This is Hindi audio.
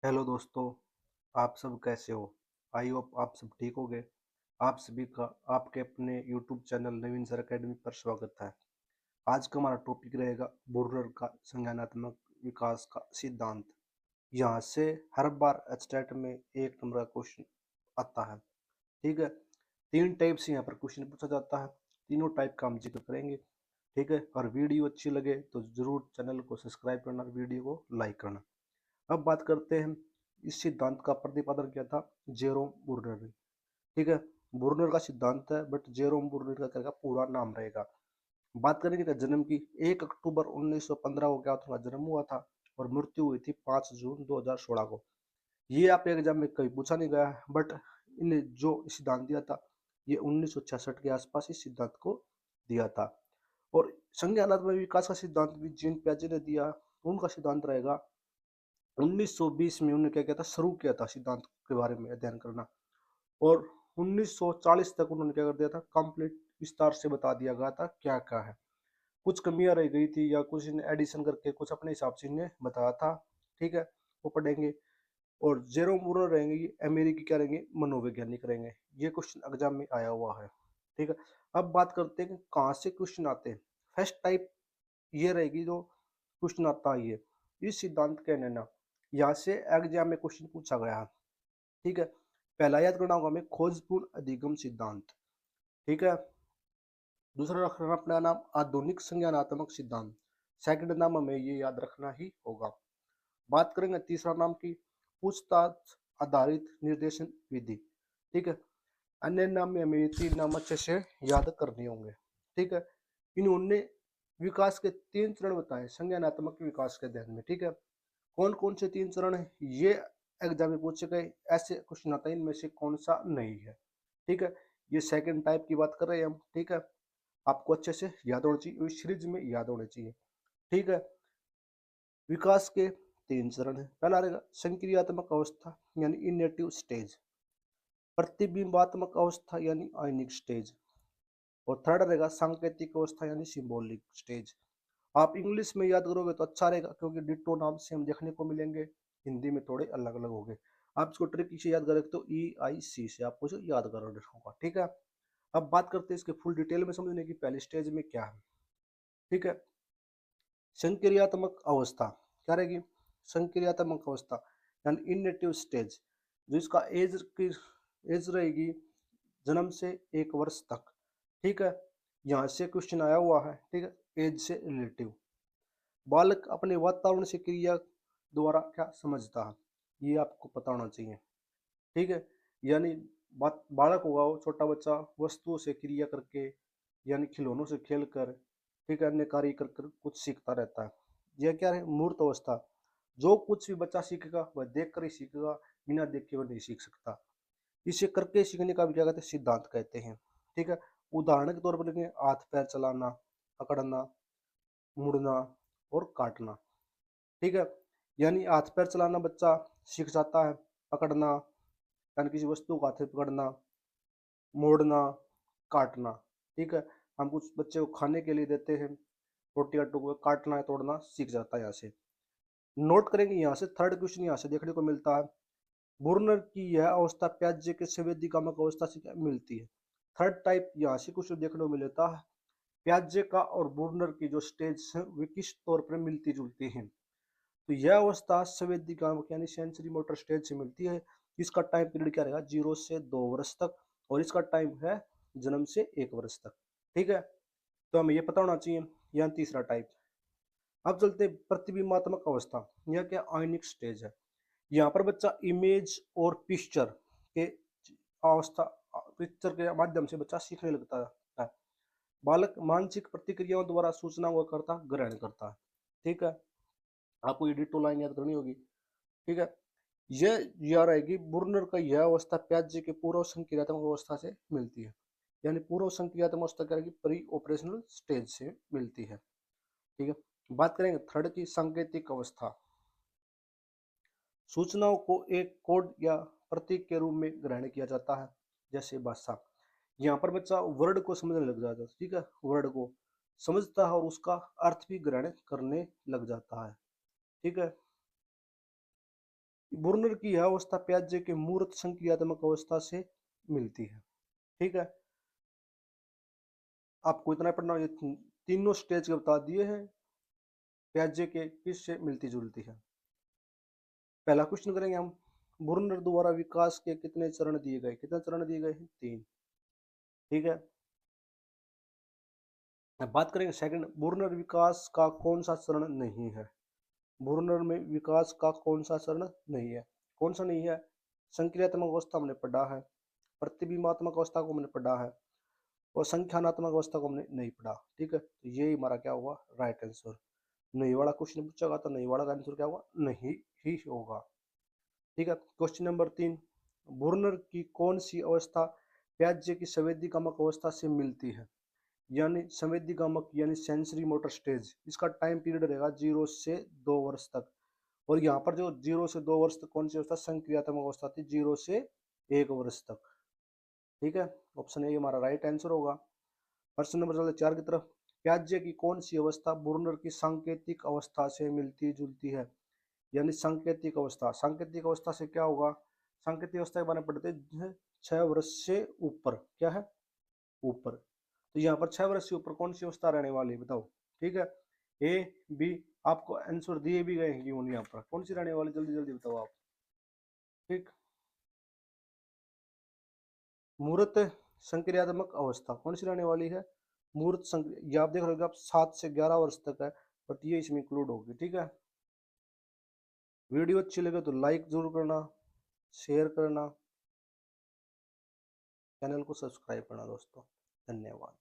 हेलो दोस्तों, आप सब कैसे हो? आई होप आप सब ठीक होगे। आप सभी का आपके अपने यूट्यूब चैनल नवीन सर अकेडमी पर स्वागत है। आज का हमारा टॉपिक रहेगा बुर्नर का संज्ञानात्मक विकास का सिद्धांत। यहाँ से हर बार स्टेट में एक नंबर का क्वेश्चन आता है। ठीक है, तीन टाइप से यहाँ पर क्वेश्चन पूछा जाता है। तीनों टाइप का हम जिक्र करेंगे। ठीक है, और वीडियो अच्छी लगे तो जरूर चैनल को सब्सक्राइब करना और वीडियो को लाइक करना। अब बात करते हैं, इस सिद्धांत का प्रतिपादन किया था जेरोम बुर्नर ने। ठीक है, बुर्नर का सिद्धांत है बट जेरोम बुर्नर का क्या पूरा नाम रहेगा। बात करेंगे क्या जन्म की, 1 अक्टूबर 1915 को क्या था जन्म हुआ था और मृत्यु हुई थी 5 जून 2016 को। ये आपके एग्जाम में कभी पूछा नहीं गया है बट इन्हें जो सिद्धांत दिया था ये 1966 के आसपास इस सिद्धांत को दिया था। और संज्ञानात्मक विकास का सिद्धांत भी जीन पियाजे ने दिया। उनका सिद्धांत रहेगा 1920 में उन्होंने क्या किया था, शुरू किया था सिद्धांत के बारे में अध्ययन करना। और 1940 तक उन्होंने क्या कर दिया था, कंप्लीट विस्तार से बता दिया गया था क्या क्या है। कुछ कमियां रह गई थी या कुछ इन्हें एडिशन करके कुछ अपने हिसाब से इन्हें बताया था। ठीक है, वो पढ़ेंगे। और जेरोम ब्रूनर रहेंगे, ये अमेरिकी क्या रहेंगे, मनोवैज्ञानिक रहेंगे। ये क्वेश्चन एग्जाम में आया हुआ है। ठीक है, अब बात करते हैं कि कहाँ से क्वेश्चन आते हैं। फर्स्ट टाइप ये रहेगी जो क्वेश्चन आता है ये इस सिद्धांत के लेना, यहाँ से एग्जाम में क्वेश्चन पूछा गया है। ठीक है, पहला याद करना होगा हमें खोजपूर्ण अधिगम सिद्धांत। ठीक है, दूसरा रखना अपना नाम आधुनिक संज्ञानात्मक सिद्धांत। सेकंड नाम हमें ये याद रखना ही होगा। बात करेंगे तीसरा नाम की पूछताछ आधारित निर्देशन विधि। ठीक है, अन्य नाम में हमें ये तीन नाम अच्छे से याद करने होंगे। ठीक है, इन्होंने विकास के तीन चरण बताए संज्ञानात्मक विकास के अध्ययन में। ठीक है, कौन कौन से तीन चरण है ये एग्जाम में पूछे गए, ऐसे क्वेश्चन आता है इनमें से कौन सा नहीं है। ठीक है, ये सेकंड टाइप की बात कर रहे हैं हम। ठीक है, आपको अच्छे से याद होना चाहिए, इस सीरीज में याद होने चाहिए। ठीक है, विकास के तीन चरण है। पहला रहेगा संक्रियात्मक अवस्था यानी इनेटिव स्टेज, प्रतिबिंबात्मक अवस्था यानी आयनिक स्टेज, और थर्ड रहेगा सांकेतिक अवस्था यानी सिंबॉलिक स्टेज। आप इंग्लिश में याद करोगे तो अच्छा रहेगा क्योंकि डिट्टो नाम से हम देखने को मिलेंगे, हिंदी में थोड़े अलग अलग हो गए। आप इसको ट्रिक से याद करें तो EIC से आपको इसे याद करना होगा। ठीक है, अब बात करते हैं इसके फुल डिटेल में समझने की, पहली स्टेज में क्या है। ठीक है, संक्रियात्मक अवस्था क्या रहेगी, संक्रियात्मक अवस्था यानी इननेटिव स्टेज, जो इसका एज की एज रहेगी जन्म से 1 वर्ष तक। ठीक है, यहाँ से क्वेश्चन आया हुआ है। ठीक है, एज से रिलेटिव। बालक अपने वातावरण से क्रिया द्वारा क्या समझता है, ये आपको पता होना चाहिए। ठीक है, यानी बात बालक होगा वो छोटा बच्चा वस्तुओं से क्रिया करके यानी खिलौनों से खेल कर, ठीक है, अन्य कार्य कर कर कुछ सीखता रहता है। यह क्या है, मूर्त अवस्था। जो कुछ भी बच्चा सीखेगा वह देख कर ही सीखेगा, बिना देखे वह नहीं सीख सकता। इसे करके सीखने का भी क्या कहते हैं, सिद्धांत कहते हैं। ठीक है, उदाहरण के तौर पर लेंगे हाथ पैर चलाना, पकड़ना, मुड़ना और काटना। ठीक है, यानी हाथ पैर चलाना बच्चा सीख जाता है, पकड़ना यानी किसी वस्तु को हाथ से पकड़ना, मोड़ना, काटना। ठीक है, हम कुछ बच्चे को खाने के लिए देते हैं, रोटी का टुकड़ा काटना है, तोड़ना सीख जाता है यहाँ से। नोट करेंगे यहाँ से थर्ड क्वेश्चन यहाँ से देखने को मिलता है, बुर्नर की यह अवस्था प्याजे के संवेदीकामक अवस्था से क्या मिलती है। थर्ड टाइप यहाँ से कुछ देखने को मिलता है, प्याजे का और बुर्नर की जो स्टेज है वे किस तौर पर मिलती जुलती हैं। तो यह अवस्था संवेदीकामक यानी सेंसरी मोटर स्टेज से मिलती है। इसका टाइम पीरियड क्या रहेगा, 0 से 2 वर्ष तक, और इसका टाइम है जन्म से 1 वर्ष तक। ठीक है, तो हमें ये पता होना चाहिए। यह तीसरा टाइप। अब चलते प्रतिबिंबात्मक अवस्था, यह क्या आयनिक स्टेज है। यहाँ पर बच्चा इमेज और पिक्चर के अवस्था, पिक्चर के माध्यम से बच्चा सीखने लगता है। बालक मानसिक प्रतिक्रियाओं द्वारा सूचनाओं को करता ग्रहण करता है। ठीक है, आपको ये डिटो लाइन याद करनी होगी। ठीक है, यह रहेगी बुर्नर का यह अवस्था प्याजे के पूर्व संक्रियात्मक अवस्था से मिलती है, यानी पूर्व संक्रियात्मक अवस्था क्या रहेगी, प्री ऑपरेशनल स्टेज से मिलती है। ठीक है, बात करेंगे थर्ड की सांकेतिक अवस्था। सूचनाओं को एक कोड या प्रतीक के रूप में ग्रहण किया जाता है, जैसे भाषा। यहाँ पर बच्चा वर्ड को समझने लग जाता है। ठीक है, वर्ड को समझता है और उसका अर्थ भी ग्रहण करने लग जाता है। ठीक है, बुर्नर की यह अवस्था प्याजे के मूर्त संक्रियात्मक अवस्था से मिलती है। ठीक है, आपको इतना पढ़ना, ये तीनों स्टेज के बता दिए हैं प्याजे के किससे मिलती जुलती है। पहला क्वेश्चन करेंगे हम, बुर्नर द्वारा विकास के कितने चरण दिए गए, कितने चरण दिए गए हैं, 3। ठीक है, अब बात करेंगे सेकंड, बुर्नर विकास का कौन सा चरण नहीं है। बुर्नर में विकास का कौन सा चरण नहीं है, कौन सा नहीं है, संक्रियात्मक अवस्था हमने पढ़ा है, प्रतिबिंबात्मक अवस्था को हमने पढ़ा है, और संख्यानात्मक अवस्था को हमने नहीं पढ़ा। ठीक है, तो ये हमारा क्या हुआ, राइट आंसर। नहीं वाला क्वेश्चन पूछा तो नहीं वाला का आंसर क्या होगा, नहीं ही होगा। ठीक है, क्वेश्चन नंबर 3, बुर्नर की कौन सी अवस्था प्याजे की संवेदीकामक अवस्था से मिलती है, यानी संवेदीकामक यानी सेंसरी मोटर स्टेज। इसका टाइम पीरियड रहेगा 0 से 2 वर्ष तक, और यहाँ पर जो 0 से 2 वर्ष तक कौन सी अवस्था, संक्रियात्मक अवस्था थी 0 से 1 वर्ष तक। ठीक है, ऑप्शन ए हमारा राइट आंसर होगा। प्रश्न नंबर चलते 4 की तरफ, प्याजे की कौन सी अवस्था बुर्नर की सांकेतिक अवस्था से मिलती जुलती है, यानी सांकेतिक अवस्था। सांकेतिक अवस्था से क्या होगा, सांकेतिक अवस्था के बारे में पढ़ते हैं 6 वर्ष से ऊपर, क्या है, ऊपर। तो यहाँ पर 6 वर्ष से ऊपर कौन सी अवस्था रहने वाली है, बताओ। ठीक है, ए बी, आपको आंसर दिए भी गए हैं यहाँ पर, कौन सी रहने वाली, जल्दी जल्दी बताओ आप। ठीक, मूर्त संक्रियात्मक अवस्था कौन सी रहने वाली है, मूर्त संक्रिया, ये आप देख रहे हो आप 7 से 11 वर्ष तक है, बट ये इसमें इंक्लूड होगी। ठीक है, वीडियो अच्छी लगे तो लाइक जरूर करना, शेयर करना, चैनल को सब्सक्राइब करना दोस्तों। धन्यवाद।